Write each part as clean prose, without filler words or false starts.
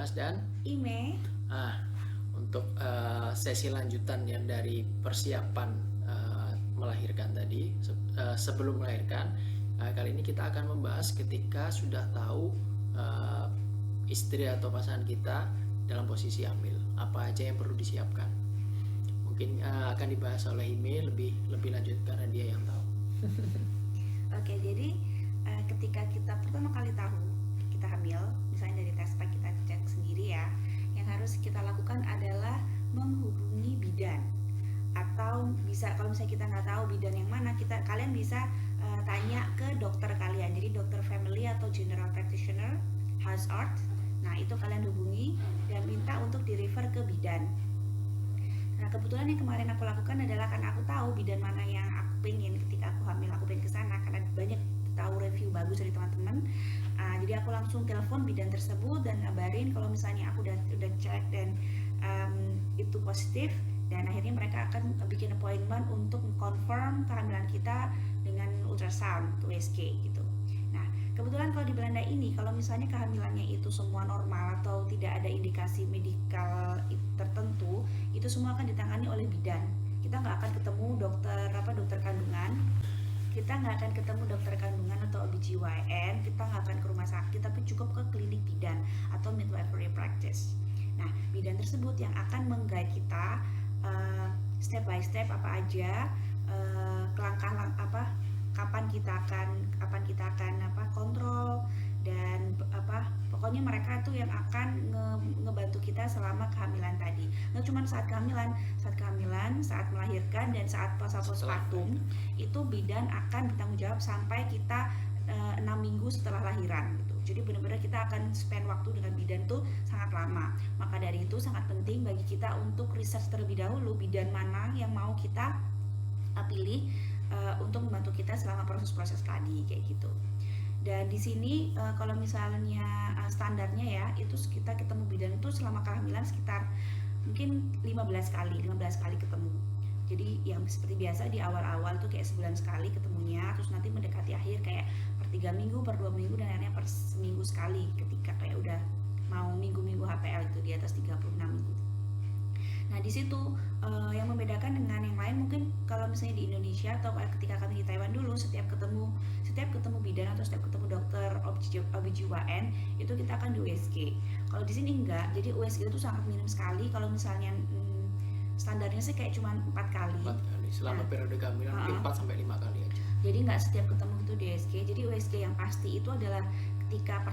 Dimas dan Ime. Untuk sesi lanjutan yang dari persiapan melahirkan tadi, sebelum melahirkan, kali ini kita akan membahas ketika sudah tahu istri atau pasangan kita dalam posisi hamil, apa aja yang perlu disiapkan. Mungkin akan dibahas oleh Ime lebih lanjut karena dia yang tahu. Oke, jadi ketika kita pertama kali tahu kita hamil, misalnya dari tes pack kita cek sendiri ya, yang harus kita lakukan adalah menghubungi bidan. Atau bisa kalau misalnya kita nggak tahu bidan yang mana, kalian bisa tanya ke dokter kalian. Jadi dokter family atau general practitioner, house art. Nah itu kalian hubungi dan minta untuk di refer ke bidan. Nah kebetulan yang kemarin aku lakukan adalah karena aku tahu bidan mana yang aku pengen ketika aku hamil, aku pengen kesana karena banyak tahu review bagus dari teman-teman. Jadi aku langsung telepon bidan tersebut dan ngabarin kalau misalnya aku udah cek dan itu positif, dan akhirnya mereka akan bikin appointment untuk confirm kehamilan kita dengan ultrasound USG gitu. Nah kebetulan kalau di Belanda ini, kalau misalnya kehamilannya itu semua normal atau tidak ada indikasi medikal tertentu, itu semua akan ditangani oleh bidan. Kita nggak akan ketemu dokter kandungan, kita nggak akan ketemu dokter kandungan atau OBGYN, kita nggak akan ke rumah sakit, tapi cukup ke klinik bidan atau midwifery practice. Nah, bidan tersebut yang akan meng-guide kita step by step apa aja, langkah kapan kita akan kontrol, dan pokoknya mereka tuh yang akan ngebantu kita selama kehamilan tadi. Nggak cuma saat kehamilan, saat melahirkan, dan saat postpartum itu bidan akan bertanggung jawab sampai kita 6 minggu setelah lahiran gitu. Jadi benar-benar kita akan spend waktu dengan bidan tuh sangat lama. Maka dari itu sangat penting bagi kita untuk research terlebih dahulu bidan mana yang mau kita pilih untuk membantu kita selama proses-proses tadi kayak gitu. Dan di sini kalau misalnya standarnya ya, itu kita ketemu bidan itu selama kehamilan sekitar mungkin 15 kali ketemu. Jadi yang seperti biasa di awal-awal tuh kayak sebulan sekali ketemunya, terus nanti mendekati akhir kayak per 3 minggu, per 2 minggu, dan akhirnya per seminggu sekali ketika kayak udah mau minggu-minggu HPL itu di atas 36 minggu. Nah di situ yang membedakan dengan yang lain, mungkin kalau misalnya di Indonesia atau ketika kami di Taiwan dulu, setiap ketemu bidan atau setiap ketemu dokter OBGYN itu kita akan di USG. Kalau di sini enggak, jadi USG itu sangat minim sekali. Kalau misalnya standarnya sih kayak cuma 4 kali. Selama periode kehamilan mungkin 4-5 kali aja. Jadi nggak setiap ketemu itu di USG. Jadi USG yang pasti itu adalah ketika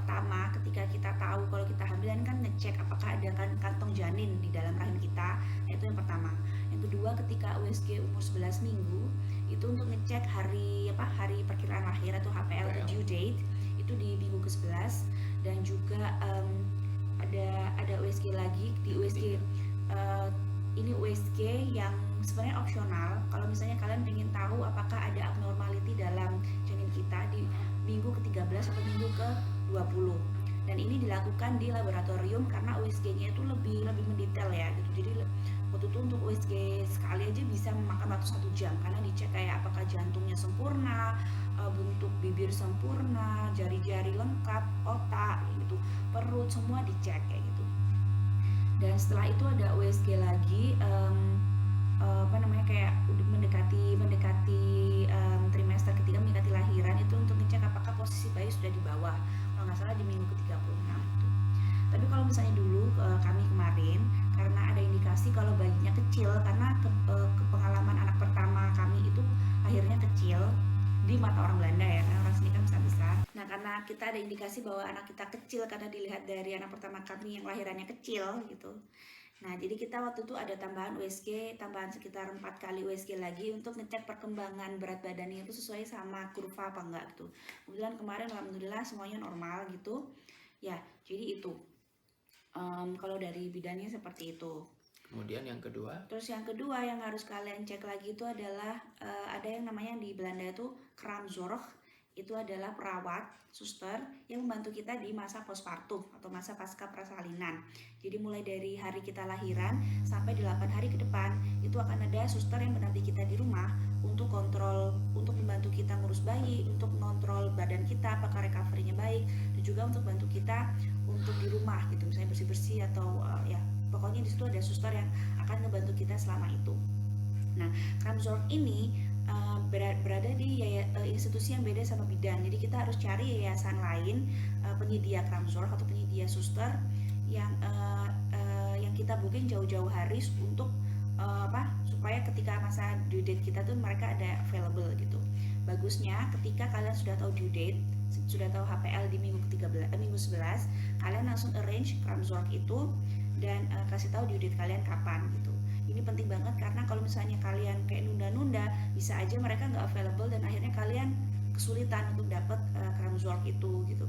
kita tahu kalau kita hamilan, kan ngecek apakah ada kantong janin di dalam rahim kita. Nah, itu yang pertama. Yang kedua, ketika USG umur 11 minggu itu untuk ngecek hari perkiraan lahir atau HPL due date itu di minggu ke-11. Dan juga ada USG lagi di USG ini USG yang sebenarnya opsional. Kalau misalnya kalian ingin tahu apakah ada abnormality dalam janin kita di minggu ke-13 atau minggu ke-20. Dan ini dilakukan di laboratorium karena USG-nya itu lebih mendetail ya gitu. Jadi waktu itu untuk USG sekali aja bisa memakan waktu 1 jam karena dicek kayak apakah jantungnya sempurna, bentuk bibir sempurna, jari-jari lengkap, otak gitu, perut semua dicek kayak gitu. Dan setelah itu ada USG lagi kayak mendekati trimester ketiga, mendekati lahiran, itu untuk ngecek apakah posisi bayi sudah di bawah, kalau nggak salah di minggu ke-36 itu. Tapi kalau misalnya dulu kami kemarin, karena ada indikasi kalau bayinya kecil, karena pengalaman anak pertama kami itu akhirnya kecil di mata orang Belanda ya, karena orang sini kan besar-besar. Nah karena kita ada indikasi bahwa anak kita kecil karena dilihat dari anak pertama kami yang lahirannya kecil gitu. Nah jadi kita waktu itu ada tambahan sekitar 4 kali USG lagi untuk ngecek perkembangan berat badannya itu sesuai sama kurva apa enggak gitu. Kemudian kemarin alhamdulillah semuanya normal gitu ya. Jadi itu kalau dari bidannya seperti itu. Kemudian yang kedua. Terus yang kedua yang harus kalian cek lagi itu adalah ada yang namanya di Belanda itu kraamzorg. Itu adalah perawat, suster yang membantu kita di masa postpartum atau masa pasca persalinan. Jadi mulai dari hari kita lahiran sampai 8 hari ke depan itu akan ada suster yang mendampingi kita di rumah untuk kontrol, untuk membantu kita ngurus bayi, untuk mengontrol badan kita apakah recovery-nya baik, dan juga untuk bantu kita untuk di rumah gitu, misalnya bersih-bersih atau ya pokoknya di situ ada suster yang akan ngebantu kita selama itu. Nah, Kramzorg ini berada di institusi yang beda sama bidan. Jadi kita harus cari yayasan lain penyedia Kramzorg atau penyedia suster yang kita booking jauh-jauh hari untuk supaya ketika masa due date kita tuh mereka ada available gitu. Bagusnya ketika kalian sudah tahu due date, sudah tahu HPL di minggu 11, kalian langsung arrange Kramzorg itu dan kasih tahu due date kalian kapan gitu. Ini penting banget karena kalau misalnya kalian kayak nunda-nunda, bisa aja mereka nggak available dan akhirnya kalian kesulitan untuk dapat Kramzorg itu gitu.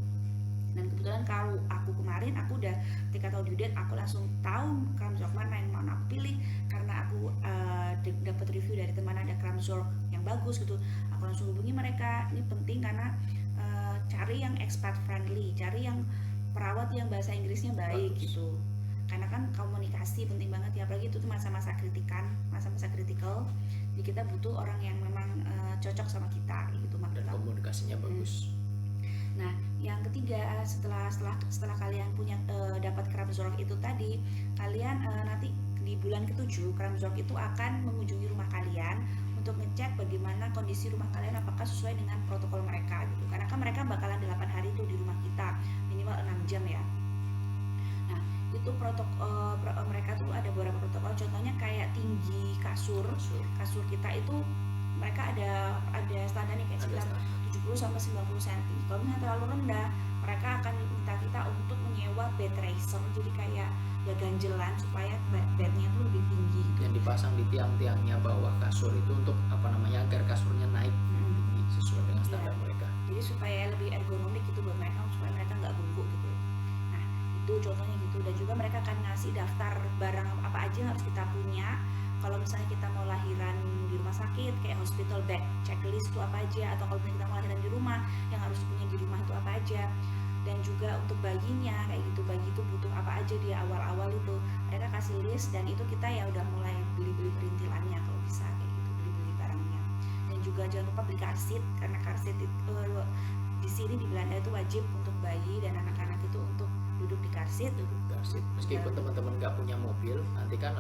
Dan kebetulan kalau aku kemarin, aku udah ketika tahu due date, aku langsung tahu Kramzorg mana yang mau aku pilih karena aku dapat review dari teman ada Kramzorg yang bagus gitu. Aku langsung hubungi mereka. Ini penting karena cari yang expat friendly, cari yang perawat yang bahasa Inggrisnya baik gitu. Karena kan komunikasi penting banget ya, apalagi itu tuh masa-masa kritikal. Jadi kita butuh orang yang memang cocok sama kita gitu. Dan komunikasinya bagus. Nah, yang ketiga setelah kalian punya dapat Kramzorg itu tadi, kalian nanti di bulan ke-7 Kramzorg itu akan mengunjungi rumah kalian untuk ngecek bagaimana kondisi rumah kalian apakah sesuai dengan protokol mereka gitu. Karena kan mereka bakalan 8 hari itu di rumah kita, minimal 6 jam ya. Nah, itu protokol mereka tuh ada beberapa protokol, contohnya kayak tinggi kasur kita itu mereka ada standarnya kayak sekitar 70 sampai 90 cm. Kalau misalnya terlalu rendah, mereka akan minta kita untuk menyewa bed raiser, jadi kayak ya ganjelan supaya bednya tuh lebih tinggi gitu. Yang dipasang di tiang-tiangnya bawah kasur itu untuk agar kasurnya naik sesuai dengan standar mereka. Jadi supaya lebih ergonomik gitu buat mereka, supaya mereka nggak bungkuk gitu. Nah, itu contohnya gitu. Dan juga mereka akan ngasih daftar barang apa aja yang harus kita punya. Kalau misalnya kita mau lahiran di rumah sakit, kayak hospital bed checklist itu apa aja, atau kalau kita mau lahiran di rumah, yang harus punya di rumah itu apa aja. Dan juga untuk bayinya kayak gitu, bayi itu butuh apa aja di awal-awal itu mereka kasih list, dan itu kita ya udah mulai beli-beli perintilannya kalau bisa kayak gitu, beli-beli barangnya. Dan juga jangan lupa beli karsit, karena karsit itu di sini di Belanda itu wajib untuk bayi dan anak-anak itu untuk duduk di karsit. Meskipun teman-teman nggak punya mobil, nanti kan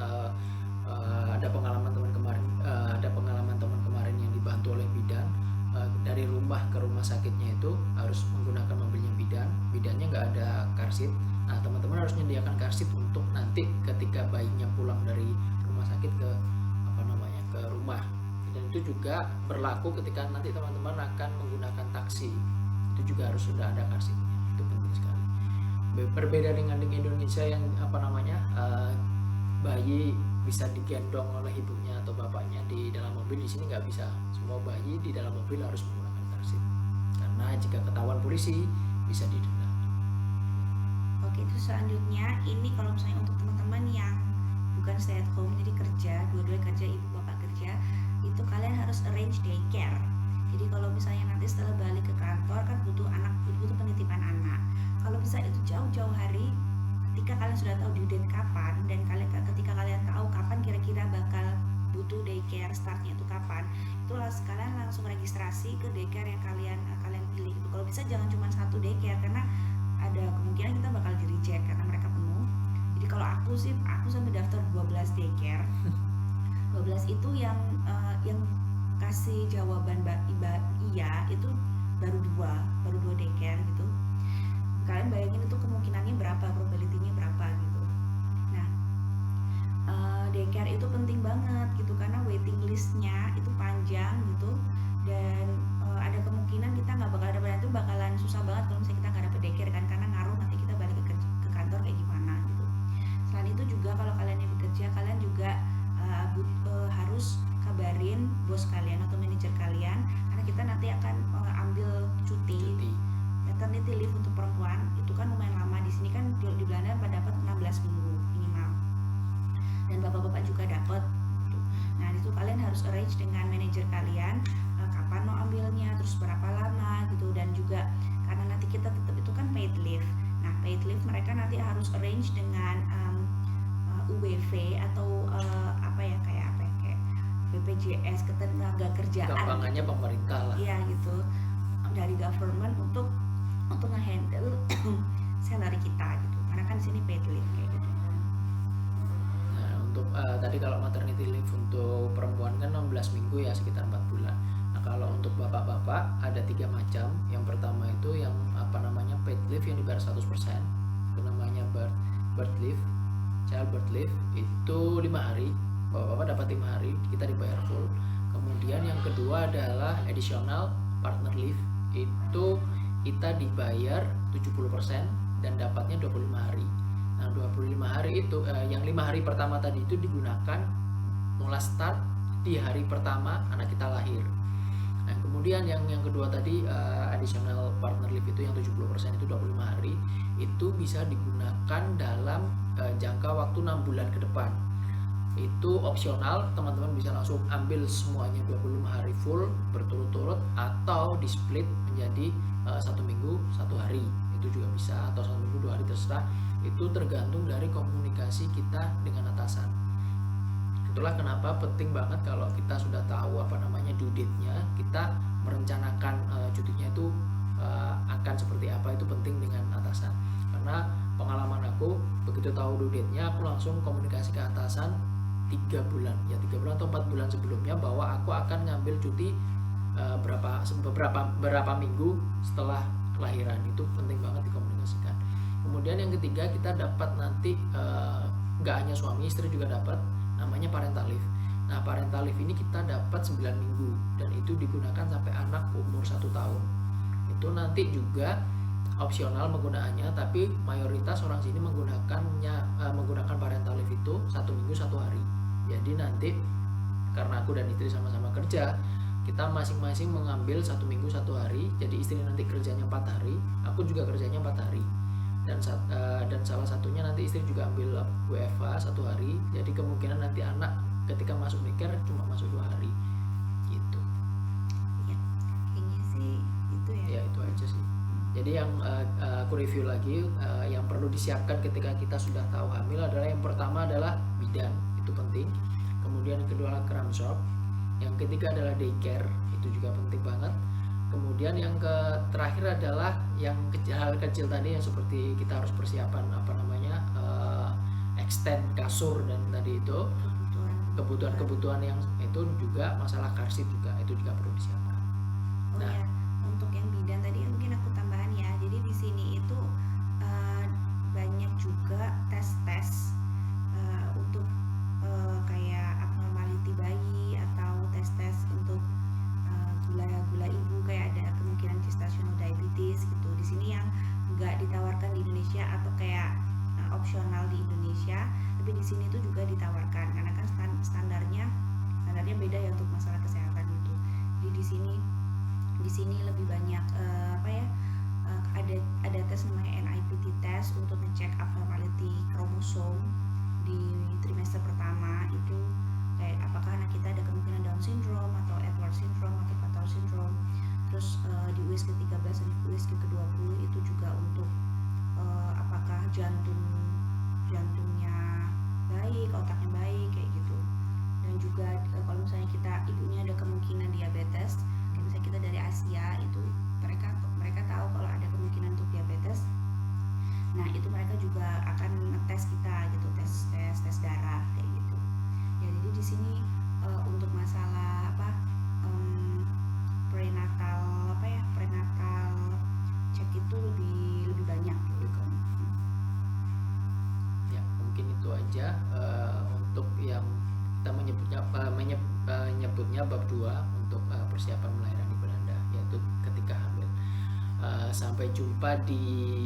ada pengalaman teman kemarin yang dibantu oleh bidan, dari rumah ke rumah sakitnya itu harus menggunakan mobilnya bidannya nggak ada karsit. Nah, teman-teman harus menyediakan karsit untuk nanti ketika bayinya pulang dari rumah sakit ke rumah. Dan itu juga berlaku ketika nanti teman-teman akan menggunakan taksi, itu juga harus sudah ada karsitnya. Itu penting sekali. Berbeda dengan di Indonesia yang bayi bisa digendong oleh ibunya atau bapaknya di dalam mobil. Di sini nggak bisa, semua bayi di dalam mobil harus menggunakan karsit karena jika ketahuan polisi bisa didenda. Oke, terus selanjutnya ini kalau misalnya untuk teman-teman yang bukan stay at home, jadi kerja, dua-duanya kerja, ibu bapak kerja, itu kalian harus arrange daycare. Jadi kalau misalnya nanti setelah balik ke kantor kan butuh penitipan anak. Kalau bisa itu jauh-jauh hari, ketika kalian sudah tahu due date kapan, dan ketika kalian tahu kapan kira-kira bakal butuh daycare, startnya itu kapan, itu kalian langsung registrasi ke daycare yang kalian pilih gitu. Kalau bisa jangan cuma satu daycare, karena ada kemungkinan kita bakal di reject karena mereka penuh. Jadi kalau aku sampai daftar 12 daycare. 12 itu yang kasih jawaban iya itu baru dua daycare gitu. Kalian bayangin itu kemungkinannya berapa, probability-nya berapa gitu. Nah, daycare itu penting banget gitu karena waiting list-nya itu panjang gitu, dan ada kemungkinan kita nggak bakal dapat, itu bakalan susah banget kalau misalnya kita nggak dapat daycare kan, karena ngaruh nanti kita balik ke kantor kayak gimana gitu. Selain itu juga kalau kalian yang bekerja, kalian juga harus kabarin bos kalian atau manajer kalian, karena kita nanti akan ambil cuti. Maternity leave untuk perempuan itu kan lumayan lama. Di sini kan di Belanda dapat 16 minggu minimal, dan bapak-bapak juga dapat gitu. Nah, itu kalian harus arrange dengan manajer kalian kapan mau ambilnya, terus berapa lama gitu. Dan juga karena nanti kita tetap itu kan paid leave. Nah, paid leave mereka nanti harus arrange dengan UWV atau kayak BPJS Ketenagakerjaan. Gampangannya gitu. Pemerintah lah. Iya gitu, dari government untuk nge-handle salary kita gitu. karena kan di sini paid leave kayak gitu. Nah, untuk tadi kalau maternity leave untuk perempuan kan 16 minggu ya, sekitar 4 bulan. Nah, kalau untuk bapak-bapak ada 3 macam. Yang pertama itu yang paid leave yang dibayar 100%. Itu namanya birth leave, child birth leave, itu 5 hari. Bapak-bapak dapat 5 hari, kita dibayar full. Kemudian yang kedua adalah additional partner leave. Itu kita dibayar 70% dan dapatnya 25 hari. Nah, 25 hari itu yang 5 hari pertama tadi itu digunakan mulai start di hari pertama anak kita lahir. Nah, kemudian yang kedua tadi additional partner leave itu yang 70% itu 25 hari, itu bisa digunakan dalam jangka waktu 6 bulan ke depan. Itu opsional, teman-teman bisa langsung ambil semuanya 25 hari full berturut-turut, atau di split menjadi 1 minggu 1 hari, itu juga bisa, atau 1 minggu 2 hari, terserah. Itu tergantung dari komunikasi kita dengan atasan. Itulah kenapa penting banget kalau kita sudah tahu due date-nya, kita merencanakan cutinya itu akan seperti apa, itu penting dengan atasan. Karena pengalaman aku, begitu tahu due date-nya, aku langsung komunikasi ke atasan 3 bulan atau 4 bulan sebelumnya bahwa aku akan ngambil cuti berapa minggu setelah kelahiran. Itu penting banget dikomunikasikan. Kemudian yang ketiga, kita dapat nanti nggak hanya suami, istri juga dapat, namanya parental leave. Nah, parental leave ini kita dapat 9 minggu dan itu digunakan sampai anak umur 1 tahun. Itu nanti juga opsional penggunaannya, tapi mayoritas orang sini menggunakan parental leave itu 1 minggu 1 hari. Jadi nanti karena aku dan istri sama-sama kerja, kita masing-masing mengambil 1 minggu 1 hari. Jadi istri nanti kerjanya 4 hari, aku juga kerjanya 4 hari. Dan salah satunya nanti istri juga ambil WFH 1 hari. Jadi kemungkinan nanti anak ketika masuk daycare cuma masuk 2 hari gitu. Ya, kayaknya sih itu ya. Ya, itu aja sih. Jadi yang aku review lagi, yang perlu disiapkan ketika kita sudah tahu hamil adalah, yang pertama adalah bidan, itu penting. Kemudian yang kedua adalah cram shop. Yang ketiga adalah daycare, itu juga penting banget. Kemudian yang terakhir adalah yang hal kecil tadi, yang seperti kita harus persiapan extend kasur dan tadi itu kebutuhan yang itu juga masalah car seat juga, itu juga perlu disiapkan. Oh Nah, ya, untuk yang bidan tadi mungkin aku tambahan ya. Jadi di sini itu banyak juga tes-tes untuk kayak abnormality bayi, atau tes-tes untuk gula ibu, kayak ada kemungkinan gestational diabetes gitu. Di sini yang nggak ditawarkan di Indonesia, atau kayak opsional di Indonesia, tapi di sini tuh juga ditawarkan karena kan standarnya beda ya untuk masalah kesehatan gitu. Jadi di sini lebih banyak ada tes namanya NIPT test untuk ngecek abnormality kromosom di trimester pertama. Itu kayak apakah anak kita ada kemungkinan Down syndrome atau Edwards syndrome atau Fatal syndrome. Terus di USG 13 dan USG ke-20 itu juga untuk apakah jantungnya baik, otaknya baik, kayak gitu. Dan juga kalau misalnya ibunya ada kemungkinan diabetes, kayak misalnya kita dari Asia, itu mereka tahu kalau ada kemungkinan untuk diabetes. Nah, itu mereka juga akan ngetes kita gitu, tes darah kayak gitu. Ya, jadi di sini untuk masalah prenatal cek itu lebih banyak gitu kan. Ya, mungkin itu aja untuk yang kita menyebutnya bab 2 untuk persiapan melahirkan di Belanda, yaitu ketika hamil. Sampai jumpa di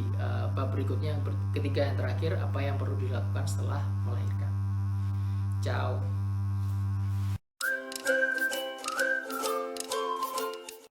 bab berikutnya, yang ketiga, yang terakhir, apa yang perlu dilakukan setelah melahirkan. Ciao.